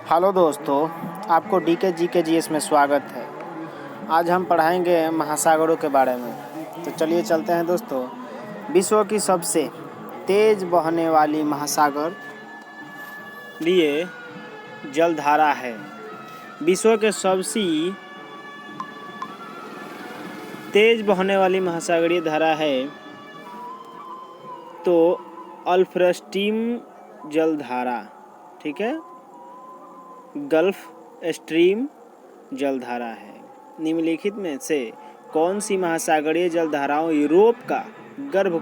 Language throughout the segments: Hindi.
हेलो दोस्तों, आपको डीके जीके जीएस में स्वागत है। आज हम पढ़ाएंगे महासागरों के बारे में। तो चलिए चलते हैं दोस्तों। विश्व की सबसे तेज बहने वाली महासागर लिए जलधारा है। विश्व के सबसे तेज बहने वाली महासागरीय धारा है तो अल्फ्रस्ट्रीम जलधारा, ठीक है, गल्फ स्ट्रीम जलधारा है। निम्नलिखित में से कौन सी महासागरीय जलधाराओं यूरोप का गर्भ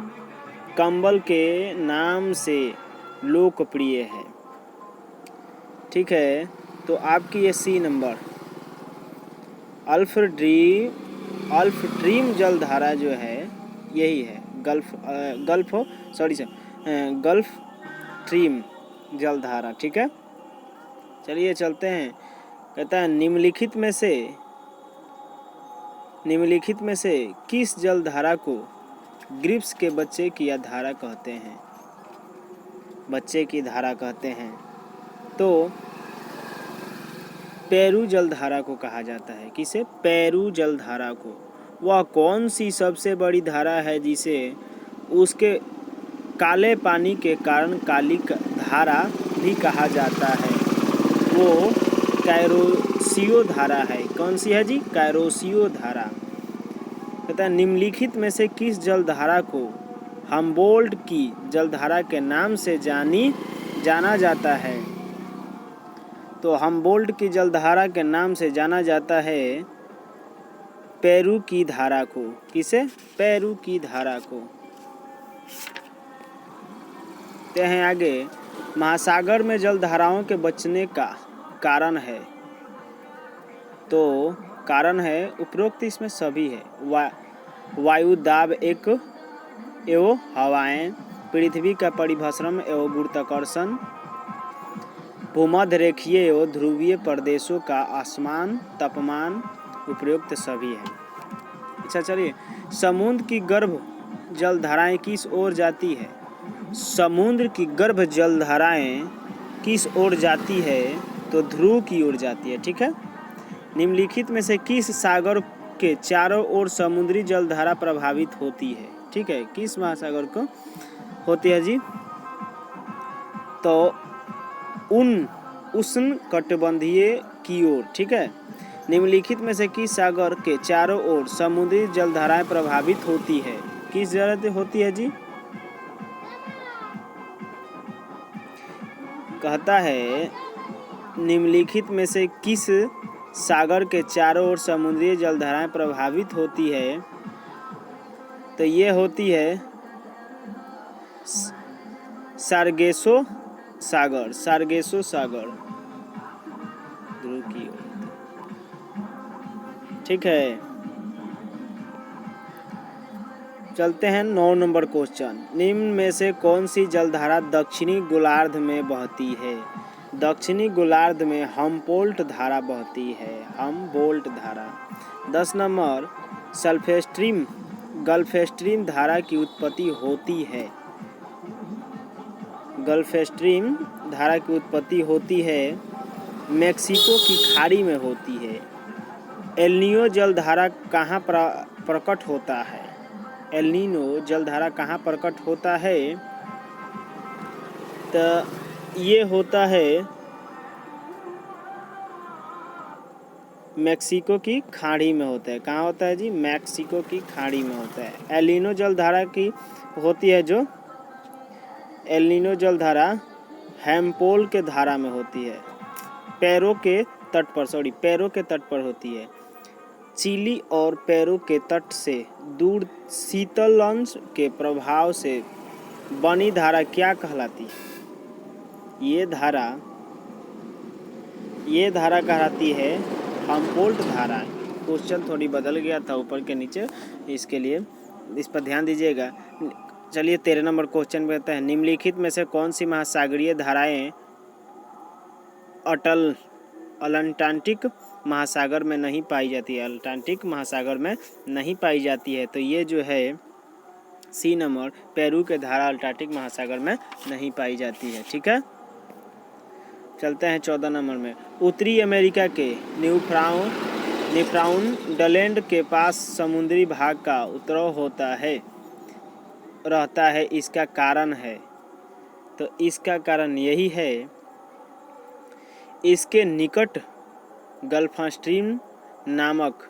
कंबल के नाम से लोकप्रिय है? ठीक है, तो आपकी ये सी नंबर अल्फ्स्ट्रीम जलधारा जो है यही है, गल्फ स्ट्रीम जलधारा। ठीक है, चलिए चलते हैं। कहता है निम्नलिखित में से किस जलधारा को ग्रिप्स के बच्चे की धारा कहते हैं? बच्चे की धारा कहते हैं तो पेरू जलधारा को कहा जाता है। किसे? पेरू जलधारा को। वह कौन सी सबसे बड़ी धारा है जिसे उसके काले पानी के कारण काली धारा भी कहा जाता है? वो कैरोसियो धारा है। कौन सी है जी? कैरोसियो धारा। कहता है निम्नलिखित में से किस जलधारा को हम्बोल्ट की जलधारा के नाम से जाना जाता है? तो हम्बोल्ट की जलधारा के नाम से जाना जाता है पेरू की धारा को। किसे? पेरू की धारा को। ते हैं आगे, महासागर में जलधाराओं के बचने का कारण है। तो कारण है उपरोक्त इसमें सभी है। वायु दाब एवं हवाएं, पृथ्वी का परिभ्रमण एवं गुरुत्वाकर्षण, भूमध्य रेखीय एवं ध्रुवीय प्रदेशों का आसमान तापमान, उपरोक्त सभी है। अच्छा चलिए, समुद्र की गर्भ जलधाराएं किस ओर जाती है? समुद्र की गर्भ जलधाराएं किस ओर जाती है? तो ध्रुव की ओर जाती है। ठीक है, निम्नलिखित में से किस सागर के चारों ओर समुद्री जलधारा प्रभावित होती है? ठीक है, किस महासागर को होती है जी? तो उष्ण कटिबंधीय की ओर। ठीक है, निम्नलिखित में से किस सागर के चारों ओर समुद्री जलधाराएं प्रभावित होती है? किस जगह होती है जी? कहता है निम्नलिखित में से किस सागर के चारों ओर समुद्री जलधाराएं प्रभावित होती है? तो ये होती है सारगेसो सागर ध्रुव की ओर। ठीक है, चलते हैं 9 नंबर क्वेश्चन। निम्न में से कौन सी जलधारा दक्षिणी गोलार्ध में बहती है? दक्षिणी गोलार्ध में हम्बोल्ट धारा बहती है। हम्बोल्ट धारा। 10 नंबर, गल्फस्ट्रीम धारा की उत्पत्ति होती है। गल्फस्ट्रीम धारा की उत्पत्ति होती है मेक्सिको की खाड़ी में होती है। एल नीनो जलधारा कहाँ प्रकट होता है? एल नीनो जलधारा कहाँ प्रकट होता है? तो ये होता है मेक्सिको की खाड़ी में होता है। कहाँ होता है जी? मेक्सिको की खाड़ी में होता है। एल नीनो जलधारा की होती है जो एल नीनो जलधारा हेम्पोल के धारा में होती है। पेरू के तट पर होती है। चिली और पेरू के तट से दूर शीतलहर के प्रभाव से बनी धारा क्या कहलाती है? ये धारा कहलाती है हम्बोल्ट धारा। क्वेश्चन थोड़ी बदल गया था ऊपर के नीचे, इसके लिए इस पर ध्यान दीजिएगा। चलिए 13 नंबर क्वेश्चन कहता है निम्नलिखित में से कौन सी महासागरीय धाराएं अटलांटिक महासागर में नहीं पाई जाती है? अटलांटिक महासागर में नहीं पाई जाती है। तो ये जो है सी नंबर, पेरू के धारा अटलांटिक महासागर में नहीं पाई जाती है। ठीक है, चलते हैं 14 नंबर में। उत्तरी अमेरिका के न्यूफाउंडलैंड के पास समुद्री भाग का उपद्रव रहता है। इसका कारण है, तो इसका कारण यही है, इसके निकट गल्फ स्ट्रीम नामक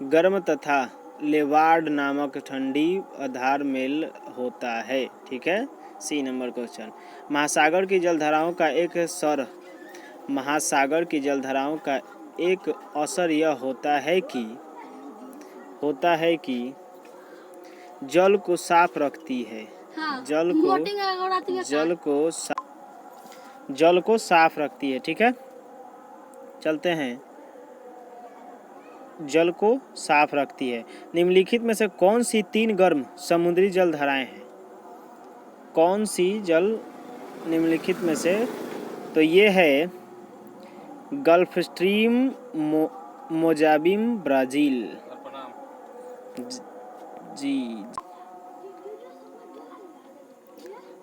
गर्म तथा लेवार्ड नामक ठंडी आधार मेल होता है। ठीक है, सी नंबर क्वेश्चन। महासागर की जलधाराओं का एक असर यह होता है कि जल को साफ रखती है। हाँ, जल को साफ रखती है। ठीक है, चलते हैं। जल को साफ रखती है। निम्नलिखित में से कौन सी 3 गर्म समुद्री जलधाराएं हैं? कौन सी निम्नलिखित में से? तो ये है गल्फ स्ट्रीम, मोजाम्बिक, ब्राजील। जी।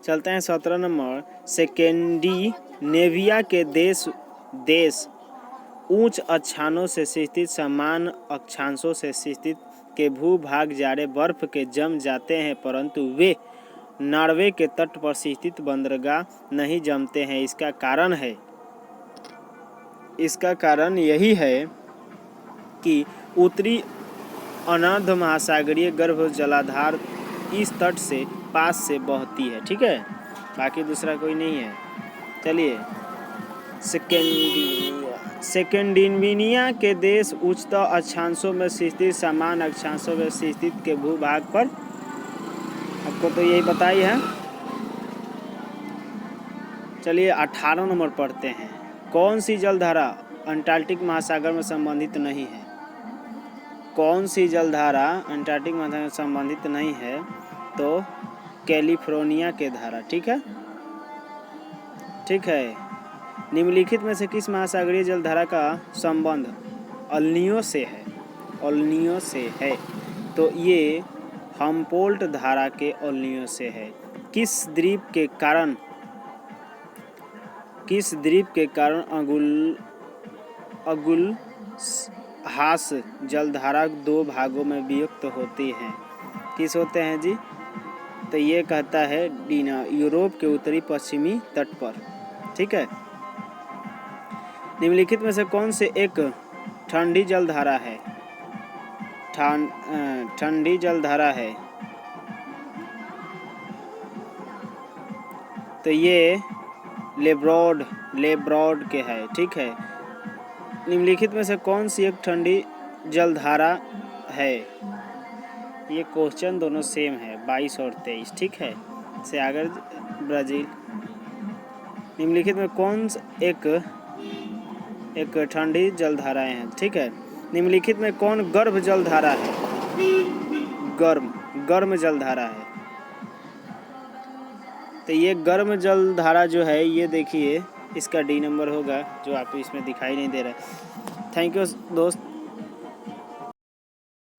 चलते हैं 17 नंबर। स्कैंडिनेविया के देश उच्च अक्षांशों से स्थित समान अक्षांशों से स्थित के भूभाग जाड़े बर्फ के जम जाते हैं, परंतु वे नॉर्वे के तट पर स्थित बंदरगाह नहीं जमते हैं। इसका कारण यही है कि उत्तरी अनर्ध महासागरीय गर्भ जलाधार इस तट से पास से बहती है। ठीक है, बाकी दूसरा कोई नहीं है। चलिए, स्कैंडिनेविया के देश उच्चतर अक्षांशों में स्थित समान अक्षांशों में स्थित के भूभाग पर, आपको तो यही बताई है। चलिए 18 नंबर पढ़ते हैं। कौन सी जलधारा अंटार्कटिक महासागर में संबंधित नहीं है? कौन सी जलधारा अंटार्कटिक महासागर में संबंधित नहीं है? तो कैलिफोर्निया के धारा। ठीक है। निम्नलिखित में से किस महासागरीय जलधारा का संबंध अल्नियो से है? तो ये हम्पोल्ट धारा के अल्नियो से है। किस द्वीप के कारण अगुलहास जलधारा 2 भागों में विभक्त होती है? किस होते हैं जी? तो ये कहता है डीना, यूरोप के उत्तरी पश्चिमी तट पर। ठीक है। निम्नलिखित में से कौन से एक ठंडी जलधारा है? ठंडी जलधारा है, तो ये लेब्राड के है। ठीक है। निम्नलिखित में से कौन सी एक ठंडी जलधारा है? ये क्वेश्चन दोनों सेम है, 22 और 23। ठीक है, से आगे ब्राजील। निम्नलिखित में कौन एक ठंडी जलधाराएं हैं? ठीक है। निम्नलिखित में कौन गर्म जलधारा है? गर्म जलधारा है, तो ये गर्म जलधारा जो है, ये देखिए इसका डी नंबर होगा, जो आपको इसमें दिखाई नहीं दे रहा है। थैंक यू दोस्त।